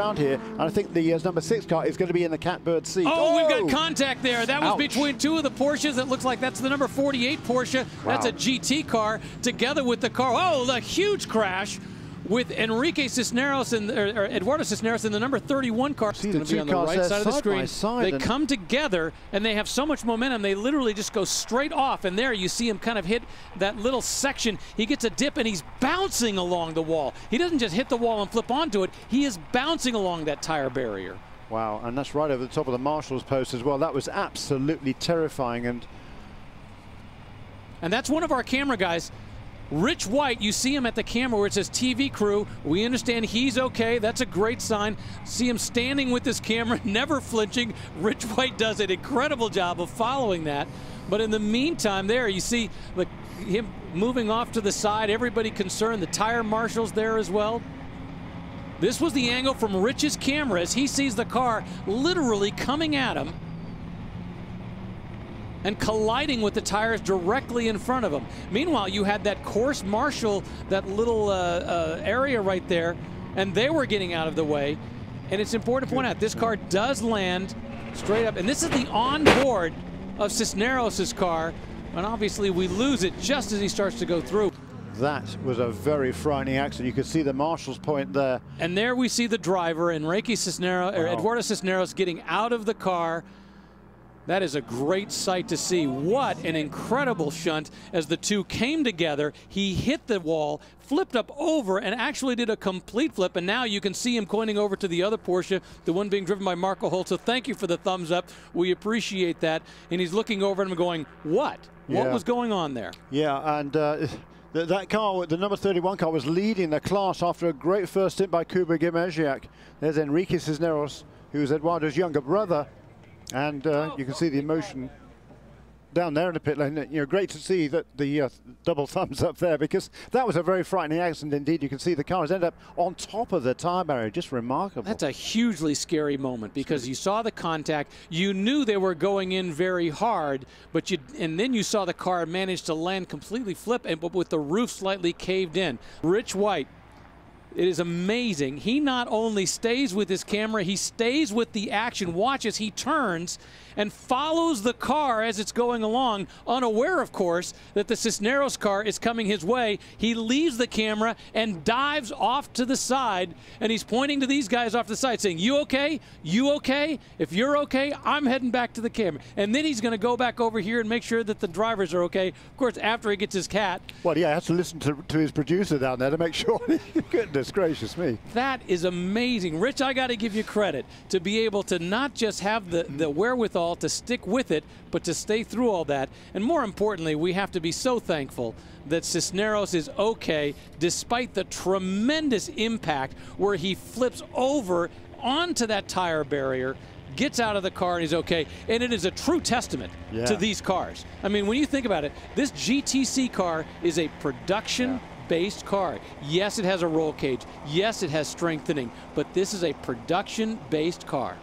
around here, and I think the number 6 car is going to be in the catbird seat. Oh, we've got contact there. That was Ouch. between two of the Porsches. It looks like that's the number 48 Porsche. Wow. That's a GT car together with the car. Oh, the huge crash with Enrique Cisneros or Eduardo Cisneros in the number 31 car. See It's going to be on the right side of the screen. They come together and they have so much momentum. They literally just go straight off. And there you see him kind of hit that little section. He gets a dip and he's bouncing along the wall. He doesn't just hit the wall and flip onto it. He is bouncing along that tire barrier. Wow, and that's right over the top of the marshal's post as well. That was absolutely terrifying. And that's one of our camera guys. Rich White, you see him at the camera where it says TV crew. We understand he's okay. That's a great sign. See him standing with his camera, never flinching. Rich White does an incredible job of following that. But in the meantime there, you see him moving off to the side. Everybody concerned. The tire marshal's there as well. This was the angle from Rich's camera as he sees the car literally coming at him and colliding with the tires directly in front of him. Meanwhile, you had that course marshal, that little area right there, and they were getting out of the way. And it's important to point out, this car does land straight up. And this is the onboard of Cisneros' car. And obviously, we lose it just as he starts to go through. that was a very frightening accident. You could see the marshal's point there. And there we see the driver, Enrique Cisneros, or Eduardo Cisneros, getting out of the car. That is a great sight to see. What an incredible shunt as the two came together. He hit the wall, flipped up over, and actually did a complete flip. And now you can see him pointing over to the other Porsche, the one being driven by Marco Holt. So thank you for the thumbs up. We appreciate that. And he's looking over at him going, what? Yeah. What was going on there? Yeah, and that car, the number 31 car, was leading the class after a great first stint by Kuba Gimerziak. There's Enrique Cisneros, who's Eduardo's younger brother. And you can see the emotion down there in the pit lane. You know, great to see that the double thumbs up there, because that was a very frightening accident indeed. You can see the car has ended up on top of the tire barrier. Just remarkable. That's a hugely scary moment, because you saw the contact. You knew they were going in very hard, but and then you saw the car manage to land completely flip, but with the roof slightly caved in. Rich White. It is amazing. He not only stays with his camera, he stays with the action. Watch as he turns and follows the car as it's going along, unaware, of course, that the Cisneros car is coming his way. He leaves the camera and dives off to the side, and he's pointing to these guys off to the side saying, you okay? You okay? If you're okay, I'm heading back to the camera. And then he's going to go back over here and make sure that the drivers are okay. Of course, after he gets his cat. Well, yeah, he has to listen to his producer down there to make sure. Goodness gracious me. That is amazing. Rich, I got to give you credit to be able to not just have the wherewithal to stick with it, but to stay through all that. And more importantly, we have to be so thankful that Cisneros is okay despite the tremendous impact where he flips over onto that tire barrier, gets out of the car, and he's okay. And it is a true testament to these cars. I mean, when you think about it, this GTC car is a production-based car. Yes, it has a roll cage. Yes, it has strengthening, but this is a production-based car.